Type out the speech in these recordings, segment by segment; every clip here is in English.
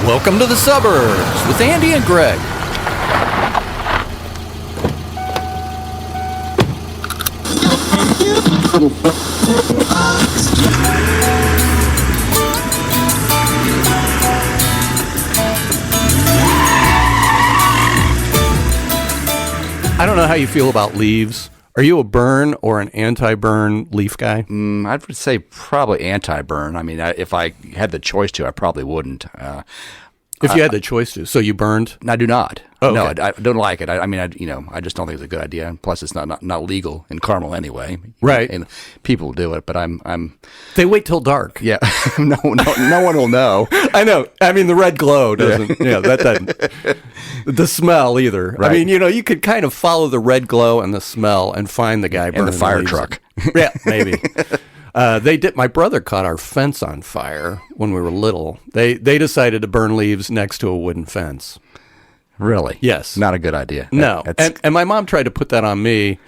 Welcome to the Suburbs with Andy and Greg. I don't know how you feel about leaves. Are you a burn or an anti-burn leaf guy? I would say probably anti-burn. I mean, if I had the choice to, I probably wouldn't. If you had the choice to, so you burned? I do not. Oh, no, okay. I don't like it. I just don't think it's a good idea. And plus, it's not legal in Carmel anyway. Right. And people do it, but I'm. They wait till dark. Yeah. no one will know. I know. I mean, the red glow doesn't. Yeah, that doesn't. The smell either. Right. I mean, you could kind of follow the red glow and the smell and find the guy burning And the fire leaves. truck. Yeah, maybe. My brother caught our fence on fire when we were little. They decided to burn leaves next to a wooden fence. Really? Yes. Not a good idea. No. And my mom tried to put that on me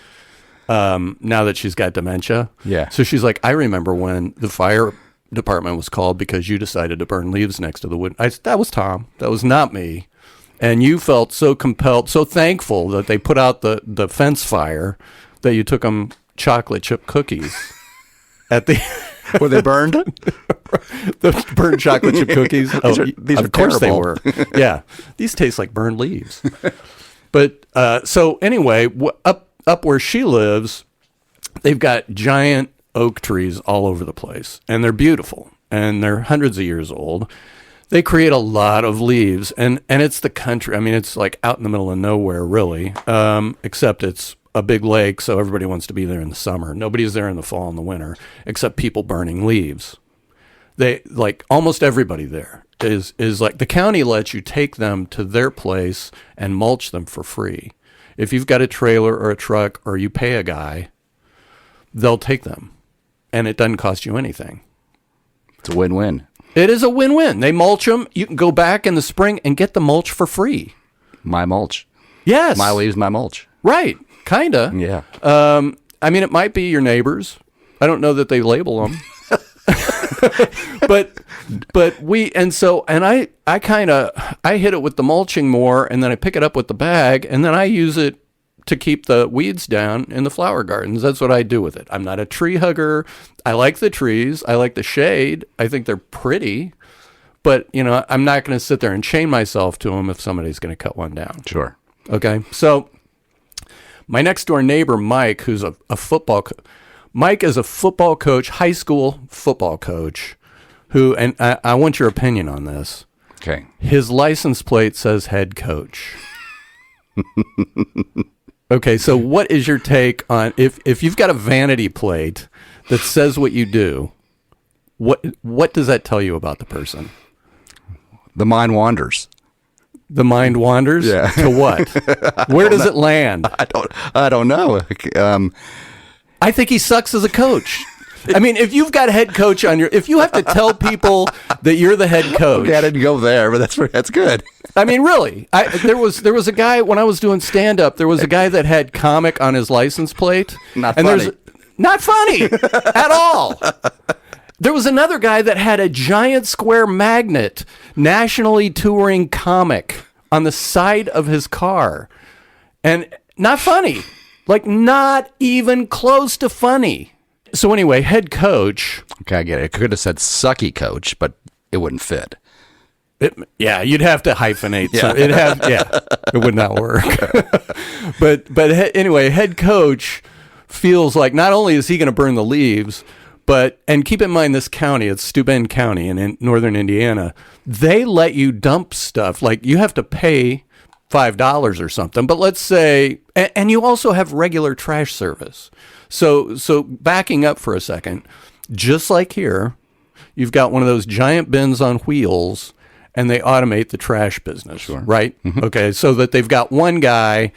now that she's got dementia. Yeah. So she's like, I remember when the fire department was called because you decided to burn leaves next to the wood. That was Tom. That was not me. And you felt so compelled, so thankful that they put out the fence fire that you took them chocolate chip cookies. At the Were they burned? the burned chocolate chip cookies. These are of course terrible. they were. Yeah, these taste like burned leaves. But so anyway, up where she lives, they've got giant oak trees all over the place, and they're beautiful, and they're hundreds of years old. They create a lot of leaves, and it's the country. I mean, it's like out in the middle of nowhere, really, except it's a big lake, so everybody wants to be there in the summer. Nobody's there in the fall and the winter, except people burning leaves. They like almost everybody there is like the county lets you take them to their place and mulch them for free. If you've got a trailer or a truck or you pay a guy, they'll take them, and it doesn't cost you anything. It's a win-win. It is a win-win. They mulch them. You can go back in the spring and get the mulch for free. My mulch. Yes. My leaves, my mulch. Right. Kinda. Yeah. I mean, it might be your neighbors. I don't know that they label them. but I hit it with the mulching more, and then I pick it up with the bag, and then I use it to keep the weeds down in the flower gardens. That's what I do with it. I'm not a tree hugger. I like the trees. I like the shade. I think they're pretty. But, I'm not going to sit there and chain myself to them if somebody's going to cut one down. Sure. Okay. So my next door neighbor, Mike, who's a football Mike is a football coach, high school football coach, and I want your opinion on this. Okay. His license plate says head coach. Okay, so what is your take on if you've got a vanity plate that says what you do, what does that tell you about the person? The mind wanders. The mind wanders? Yeah. To what? Where does it land? I don't know. I think he sucks as a coach. I mean, if you've got a head coach if you have to tell people that you're the head coach. Okay, I didn't go there, but that's good. I mean, really, there was a guy when I was doing stand up. There was a guy that had comic on his license plate. Not funny. Not funny at all. There was another guy that had a giant square magnet, nationally touring comic on the side of his car, and not funny. Like, not even close to funny. So anyway, head coach. Okay, I get it. It could have said sucky coach, but it wouldn't fit. You'd have to hyphenate. Yeah. It would not work. but anyway, head coach feels like not only is he going to burn the leaves, and keep in mind this county, it's Steuben County in northern Indiana, they let you dump stuff. Like, you have to pay $5 or something, but let's say, and you also have regular trash service. So backing up for a second, just like here, you've got one of those giant bins on wheels, and they automate the trash business, sure. Right? Mm-hmm. Okay, so that they've got one guy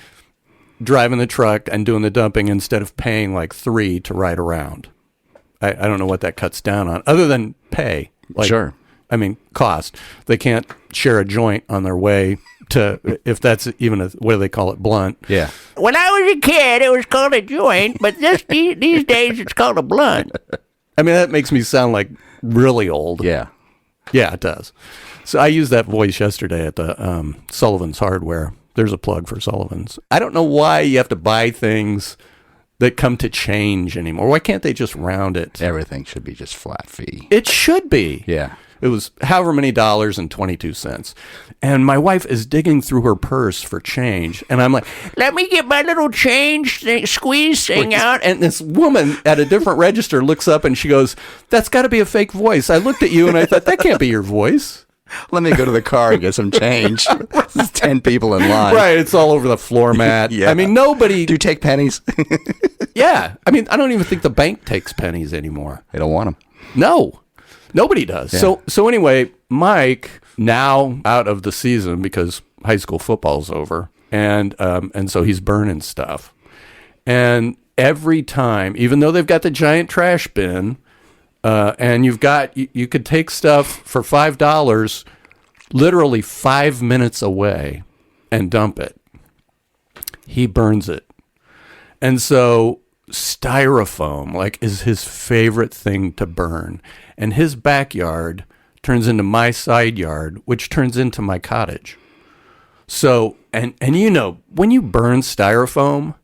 driving the truck and doing the dumping instead of paying like 3 to ride around. I don't know what that cuts down on, other than pay. Like, sure. I mean, cost. They can't share a joint on their way to, if that's even what do they call it, blunt. Yeah. When I was a kid, it was called a joint, but these days it's called a blunt. I mean, that makes me sound like really old. Yeah. Yeah, it does. So I used that voice yesterday at the Sullivan's Hardware. There's a plug for Sullivan's. I don't know why you have to buy things that come to change anymore. Why can't they just round it? Everything should be just flat fee. It should be. Yeah. It was however many dollars and 22 cents. And my wife is digging through her purse for change. And I'm like, Let me get my little change thing, squeeze thing out. and this woman at a different register looks up and she goes, that's got to be a fake voice. I looked at you and I thought, that can't be your voice. Let me go to the car and get some change. There's 10 people in line. Right. It's all over the floor mat. Yeah. I mean, nobody. Do you take pennies? Yeah. I mean, I don't even think the bank takes pennies anymore. They don't want them. No. Nobody does. Yeah. So anyway, Mike, now out of the season because high school football's over, and so he's burning stuff. And every time, even though they've got the giant trash bin, and you could take stuff for $5, literally 5 minutes away, and dump it. He burns it, and so styrofoam is his favorite thing to burn, and his backyard turns into my side yard, which turns into my cottage. So and when you burn styrofoam,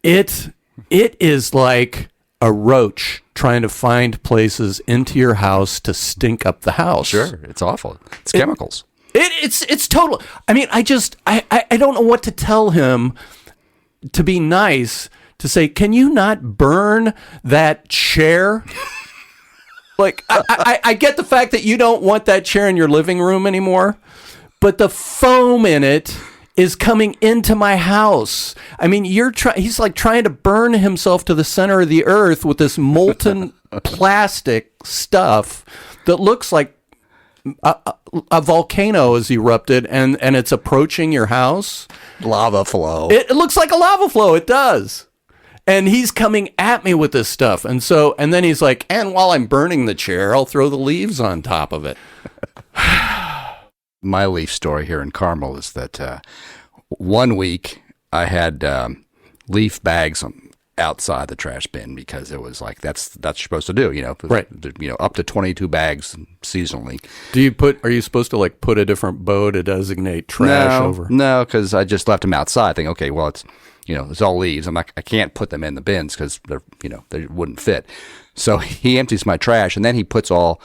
it is like a roach trying to find places into your house to stink up the house. Sure. It's awful. It's chemicals. It's total. I mean, I don't know what to tell him to be nice, to say, can you not burn that chair? I get the fact that you don't want that chair in your living room anymore, but the foam in it is coming into my house. I mean, he's like trying to burn himself to the center of the earth with this molten plastic stuff that looks like a volcano has erupted and it's approaching your house. Lava flow. It looks like a lava flow. It does. And he's coming at me with this stuff. And then he's like, and while I'm burning the chair, I'll throw the leaves on top of it. My leaf story here in Carmel is that 1 week I had leaf bags outside the trash bin because it was like that's what you're supposed to do, Right. Up to 22 bags seasonally. Are you supposed to put a different bow to designate trash over? No, because I just left them outside. Thinking, okay, well, it's all leaves. I can't put them in the bins because they wouldn't fit. So he empties my trash and then he puts all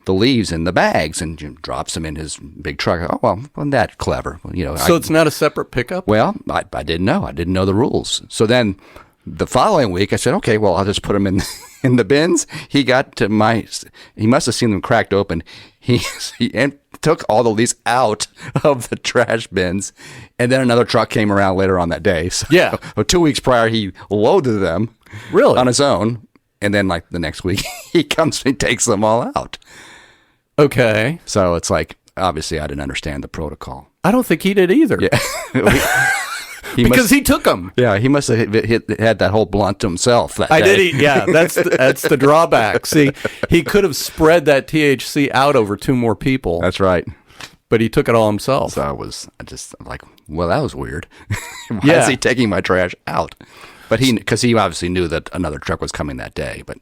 the leaves in the bags and drops them in his big truck. Oh, well, wasn't that clever? So it's not a separate pickup? Well, I didn't know. I didn't know the rules. So then the following week I said, okay, well, I'll just put them in the bins. He must have seen them cracked open. He took all the leaves out of the trash bins, and then another truck came around later on that day. So, yeah. 2 weeks prior, he loaded them really on his own, and then the next week he comes and takes them all out. Okay. So it's obviously I didn't understand the protocol. I don't think he did either. Yeah. He took them. Yeah, he must have had that whole blunt to himself that day. I did. Yeah, that's the drawback. See, he could have spread that THC out over 2 more people. That's right. But he took it all himself. So I'm like, well, that was weird. Why Yeah. is he taking my trash out? But because he obviously knew that another truck was coming that day, but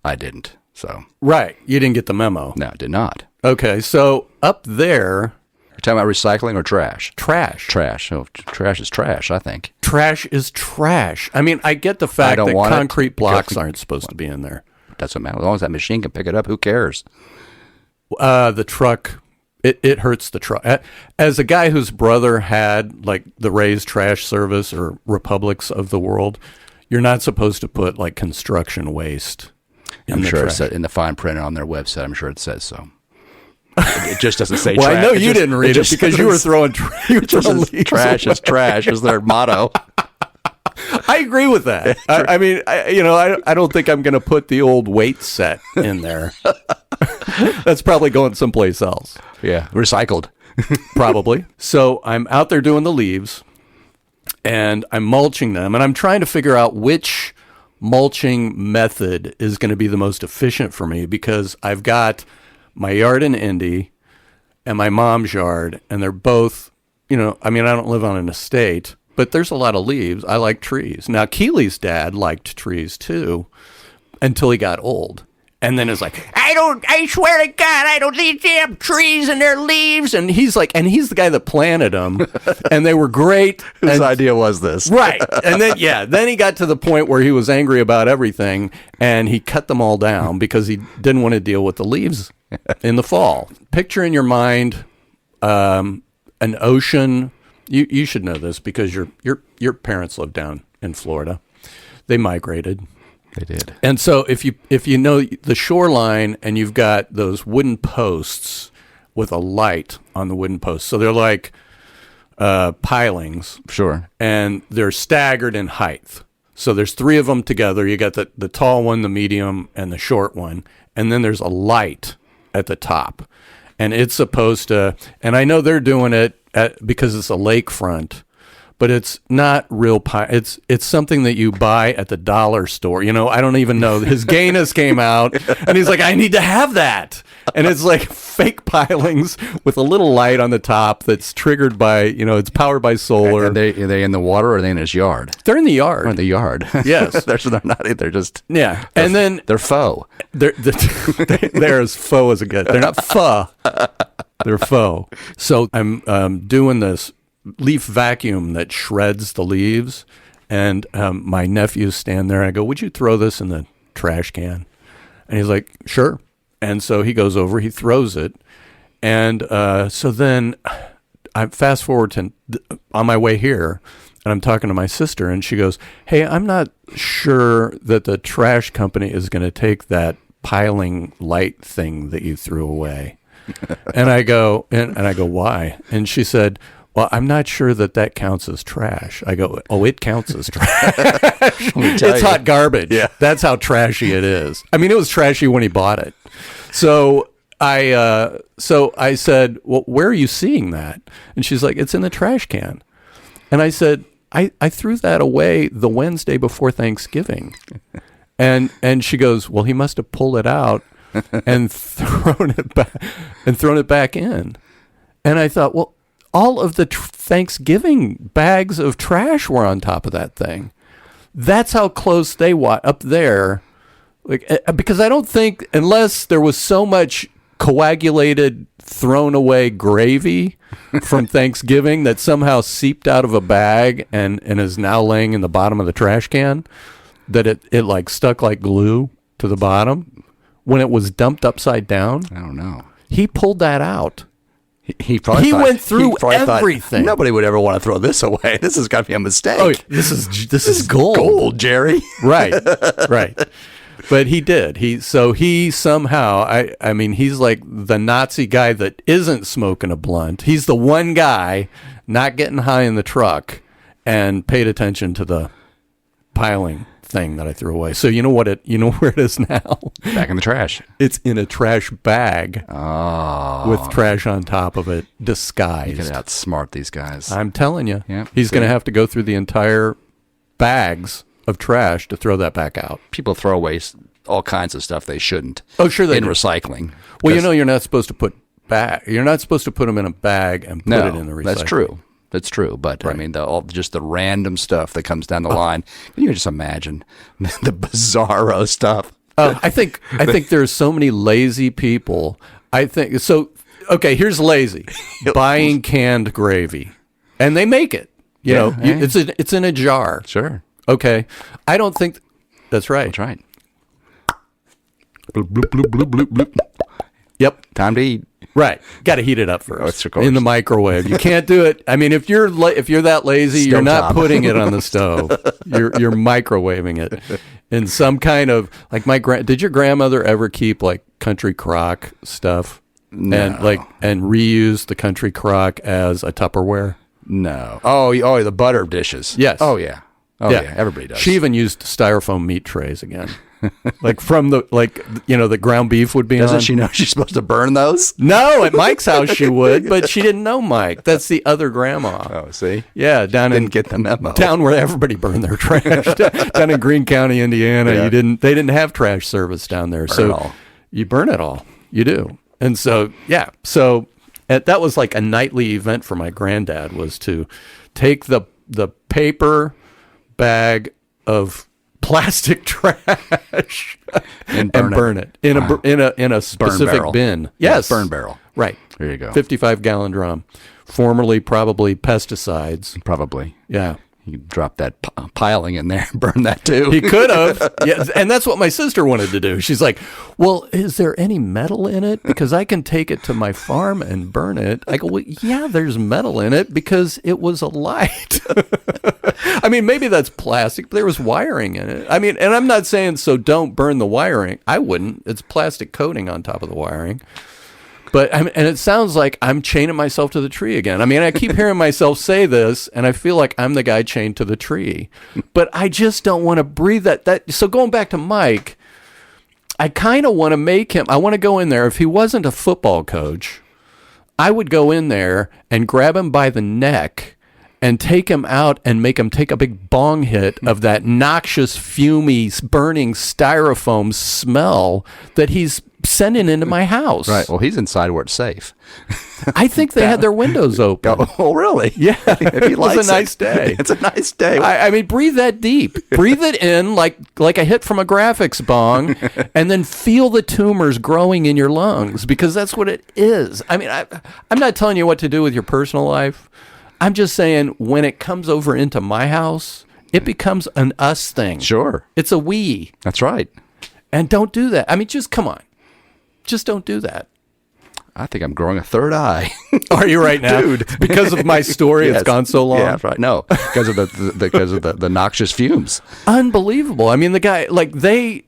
I didn't. So Right. You didn't get the memo. no, I did not. Okay. So up there, You're talking about recycling or trash? trash. Trash. Oh, trash is trash, I think. Trash is trash. I mean, I get the fact don't that want it. concrete blocks aren't supposed to be in there. Doesn't matter. As long as that machine can pick it up, who cares? The truck, it hurts the truck. As a guy whose brother had the Raise Trash Service or Republics of the world, you're not supposed to put construction waste in I'm the sure trash. it's in the fine print on their website. I'm sure it says so. It just doesn't say Well, trash. I know you didn't read it because you were throwing leaves trash away. is trash is their motto. I agree with that. I mean, I don't think I'm going to put the old weight set in there. That's probably going someplace else. Yeah, recycled. Probably. So I'm out there doing the leaves, and I'm mulching them, and I'm trying to figure out which mulching method is going to be the most efficient for me because I've got my yard in Indy and my mom's yard, and they're both, I don't live on an estate, but there's a lot of leaves. I like trees. Now, Keely's dad liked trees too until he got old. And then it's like, I swear to God, I don't see damn trees and their leaves. And he's the guy that planted them. And they were great. Whose idea was this? Right. And then he got to the point where he was angry about everything and he cut them all down because he didn't want to deal with the leaves in the fall. Picture in your mind an ocean. You should know this because your parents lived down in Florida. They migrated. They did. And so if you know the shoreline and you've got those wooden posts with a light on the wooden posts, so they're like pilings. Sure. And they're staggered in height. So there's 3 of them together. You got the tall one, the medium, and the short one. And then there's a light at the top. And it's supposed to, and I know they're doing it because it's a lakefront, but it's not real pie. It's something that you buy at the dollar store. You know, I don't even know. His Gaines came out, and he's like, I need to have that. And it's like fake pilings with a little light on the top that's triggered by, it's powered by solar. Are they in the water or are they in his yard? They're in the yard. Or in the yard. Yes. they're not. They're just. Yeah. And then. They're faux. They're as faux as it gets. They're not pho. They're faux. So I'm doing this leaf vacuum that shreds the leaves, and my nephews stand there and I go, would you throw this in the trash can? And he's like, sure. And so he goes over, he throws it, and so then I fast forward to on my way here, and I'm talking to my sister, and she goes, hey, I'm not sure that the trash company is going to take that piling light thing that you threw away. And I go, why? And she said, well, I'm not sure that counts as trash. I go, oh, it counts as trash. It's hot garbage. Yeah. That's how trashy it is. I mean, it was trashy when he bought it. So I said, well, where are you seeing that? And she's like, it's in the trash can. And I said, I threw that away the Wednesday before Thanksgiving. And she goes, well, he must have pulled it out and thrown it back in. And I thought, well, all of the Thanksgiving bags of trash were on top of that thing. That's how close they were up there. Because I don't think, unless there was so much coagulated, thrown away gravy from Thanksgiving that somehow seeped out of a bag and is now laying in the bottom of the trash can, that it like stuck like glue to the bottom when it was dumped upside down. I don't know. He pulled that out. He probably went through everything. Nobody would ever want to throw this away. This has got to be a mistake. Oh, this is gold. Gold, Jerry. Right. But he did. He somehow, I mean, he's like the Nazi guy that isn't smoking a blunt. He's the one guy not getting high in the truck and paid attention to the piling thing that I threw away. So you know where it is now? Back in the trash. It's in a trash bag with trash on top of it, You disguised. can outsmart these guys. I'm telling you. Yeah, he's going to have to go through the entire bags of trash to throw that back out. People throw away all kinds of stuff they shouldn't. Oh, sure they in do. recycling. Well, you're not supposed to put you're not supposed to put them in a bag and put it in the recycling. That's true. That's true. But Right. I mean, just the random stuff that comes down the line. You can just imagine the bizarro stuff. I think there's so many lazy people. I think so. Okay, here's lazy: buying canned gravy, and they make it. It's in a jar. Sure. Okay, I don't think that's right. That's right. Bloop, bloop, bloop, bloop, bloop, bloop. Yep. Time to eat. Right. Got to heat it up first Of course. in the microwave. You can't do it. I mean, if you're that lazy, you're not putting it on the stove. You're microwaving it in some kind of like did your grandmother ever keep like country crock stuff and reuse the country crock as a Tupperware? No. Oh, the butter dishes. Yes. Oh yeah. Oh yeah. Everybody does. She even used styrofoam meat trays again. Like from the ground beef would be Doesn't on. she know she's supposed to burn those? No, at Mike's house she would, but she didn't know Mike. That's the other grandma. Oh, see? Yeah, Didn't get the memo. down where everybody burned their trash. Down in Greene County, Indiana, Yeah. they didn't have trash service down there. Burn it all. You burn it all. You do. And so, that was like a nightly event for my granddad, was to take the paper bag of plastic trash And and burn it in a specific barrel. bin. Yes, burn barrel. Right. There you go. 55-gallon drum, formerly probably pesticides. Probably. Yeah. You could drop that piling in there and burn that too. He could have. Yeah, and that's what my sister wanted to do. She's like, well, is there any metal in it? Because I can take it to my farm and burn it. I go, well, yeah, there's metal in it because it was a light. I mean, maybe that's plastic, but there was wiring in it. I mean, and I'm not saying so don't burn the wiring. I wouldn't. It's plastic coating on top of the wiring. But and it sounds like I'm chaining myself to the tree again. I mean, I keep hearing myself say this, and I feel like I'm the guy chained to the tree. But I just don't want to breathe that. So going back to Mike, I kind of want to make him. I want to go in there. If he wasn't a football coach, I would go in there and grab him by the neck and take him out and make him take a big bong hit of that noxious, fumy, burning styrofoam smell that he's sending into my house. Right. Well, he's inside where it's safe. I think they had their windows open. Oh, really? Yeah. It was a nice day. It's a nice day. I mean, breathe that deep. Breathe it in like a hit from a graphics bong, and then feel the tumors growing in your lungs, because that's what it is. I mean, I'm not telling you what to do with your personal life. I'm just saying when it comes over into my house, it becomes an us thing. Sure. It's a we. That's right. And don't do that. I mean, just come on. Just don't do that. I think I'm growing a third eye. Are you right now? Dude. Because of my story, Yes. It's gone so long? Yeah, that's right. No, because of the noxious fumes. Unbelievable. I mean, the guy, like, they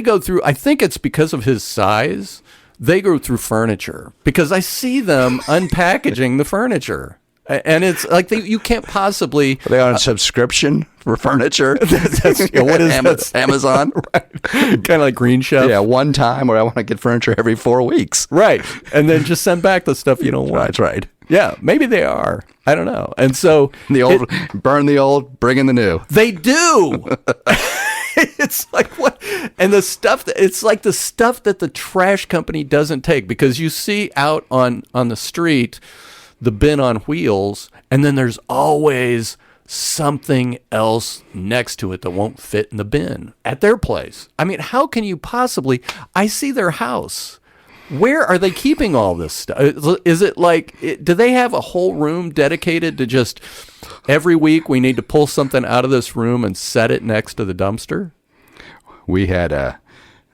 go through, I think it's because of his size, they go through furniture. Because I see them unpackaging the furniture. And it's like you can't possibly. Are they on a subscription for furniture? What is that? Amazon? Right. Kind of like Green Chef. Yeah, one time where I want to get furniture every 4 weeks. Right. And then just send back the stuff you don't want. That's right. Yeah, maybe they are. I don't know. And so The old, burn the old, bring in the new. they do. It's like what? And the stuff it's like the stuff that the trash company doesn't take, because you see out on the street the bin on wheels, and then there's always something else next to it that won't fit in the bin at their place. I mean, how can you possibly? I see their house. Where are they keeping all this stuff? Is it like, do they have a whole room dedicated to just every week we need to pull something out of this room and set it next to the dumpster? We had,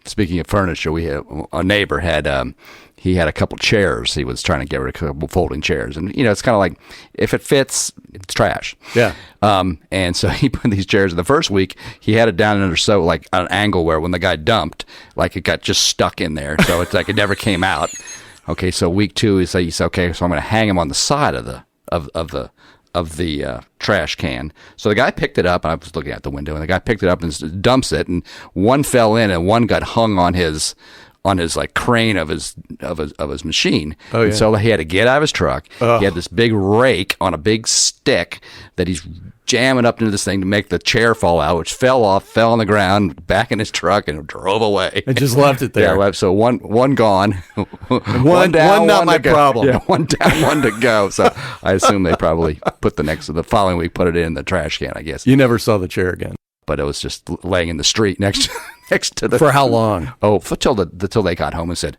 speaking of furniture, we had a neighbor had, he had a couple chairs. He was trying to get rid of a couple folding chairs. And, it's kind of like, if it fits, it's trash. Yeah. And so he put these chairs in the first week. He had it down under so like an angle where when the guy dumped, like it got just stuck in there. So it's like it never came out. Okay. So week 2, he said, okay, so I'm going to hang him on the side of the trash can. So the guy picked it up. I was looking out the window, and the guy picked it up and dumps it, and one fell in, and one got hung on his like crane of his machine. Oh, yeah. And so he had to get out of his truck. He had this big rake on a big stick that he's jamming up into this thing to make the chair fall out, which fell on the ground, back in his truck, and drove away. And just left it there. Yeah, so one gone, One down, not my problem. Yeah, one down, one to go. So I assume they probably put the following week, put it in the trash can, I guess. You never saw the chair again. But it was just laying in the street next to the. For how long? Oh, till they got home and said,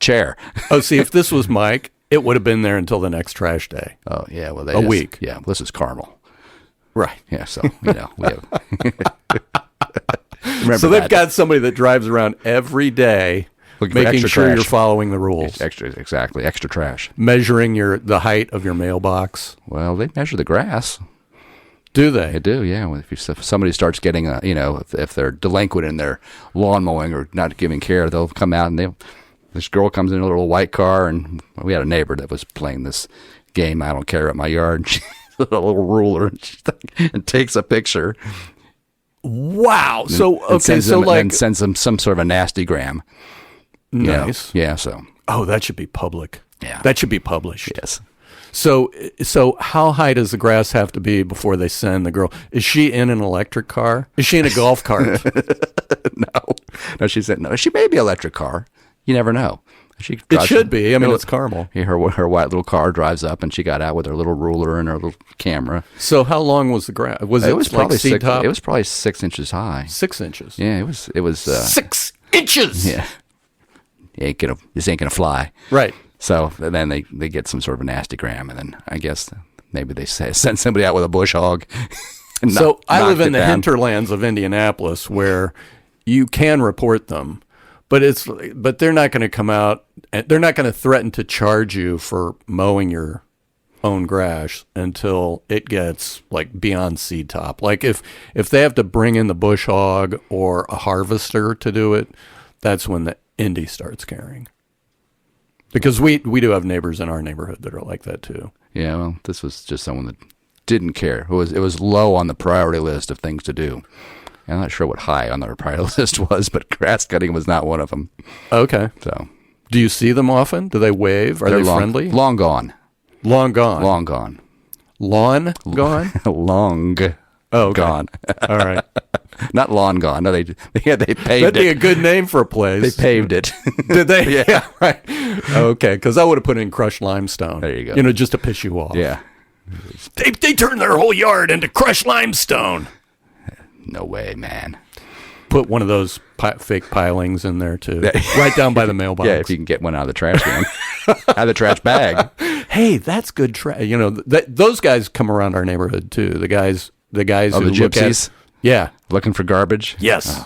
chair. Oh, see, if this was Mike, it would have been there until the next trash day. Oh, yeah. Well, A week. Yeah, this is Carmel. Right. Yeah, so, we have. Remember So they've that. got somebody that drives around every day Looking for making extra sure trash. you're following the rules. Extra trash. Measuring the height of your mailbox. Well, they measure the grass. Do they? They do, yeah. If somebody starts getting if they're delinquent in their lawn mowing or not giving care, they'll come out and this girl comes in a little white car, and we had a neighbor that was playing this game, I don't care, at my yard. And she has a little ruler and takes a picture. Wow. So, and okay, sends them some sort of a nasty gram. Nice. Yeah, so. Oh, that should be public. Yeah. That should be published. Yes. So how high does the grass have to be before they send the girl? Is she in an electric car? Is she in a golf cart? No, she said no. She may be an electric car. You never know. It should be. I mean, it's Carmel. Her white little car drives up, and she got out with her little ruler and her little camera. So how long was the grass? Was it like probably seed top? It was probably 6 inches high. 6 inches. Yeah, it was 6 inches. Yeah, this ain't gonna fly. Right. So then they get some sort of a nasty gram, and then I guess maybe they send somebody out with a bush hog. So I live in the hinterlands of Indianapolis, where you can report them, but they're not going to come out. They're not going to threaten to charge you for mowing your own grass until it gets like beyond seed top. Like if they have to bring in the bush hog or a harvester to do it, that's when the Indy starts caring. Because we do have neighbors in our neighborhood that are like that too. Yeah, well, this was just someone that didn't care. It was low on the priority list of things to do. I'm not sure what high on their priority list was, but grass cutting was not one of them. Okay. So, do you see them often? Do they wave? Are they friendly? Long gone. Long gone. Long gone. Lawn gone? Long. Oh, okay. Gone. All right. Not lawn gone. No, they paved it. That'd be a good name for a place. They paved it. Did they? Yeah. Right. Okay, because I would have put in crushed limestone. There you go. Just to piss you off. Yeah. They turned their whole yard into crushed limestone. No way, man. Put one of those fake pilings in there too, right down by the mailbox. Yeah, if you can get one out of the trash can, out of the trash bag. Hey, that's good trash. Those guys come around our neighborhood too. The guys who the look gypsies? Yeah, Looking for garbage? yes.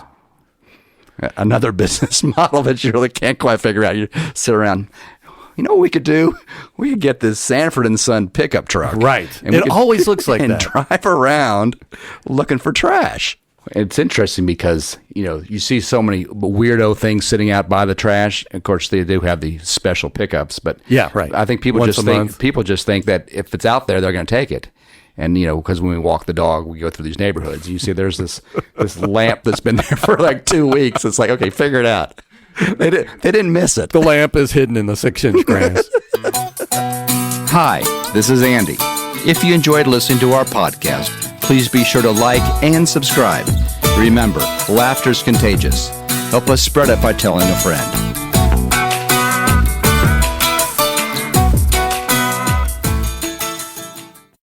Another business model that you really can't quite figure out. You sit around. You know what we could do? We could get this Sanford and Son pickup truck. Right. And It always looks like and that. drive around looking for trash. It's interesting because, you see so many weirdo things sitting out by the trash. Of course, they do have the special pickups, but Yeah, right. I think people Once just a think month. that if it's out there, they're going to take it. And, because when we walk the dog, we go through these neighborhoods. You see there's this lamp that's been there for like 2 weeks. It's like, okay, figure it out. They didn't miss it. The lamp is hidden in the 6-inch grass. Hi, this is Andy. If you enjoyed listening to our podcast, please be sure to like and subscribe. Remember, laughter's contagious. Help us spread it by telling a friend.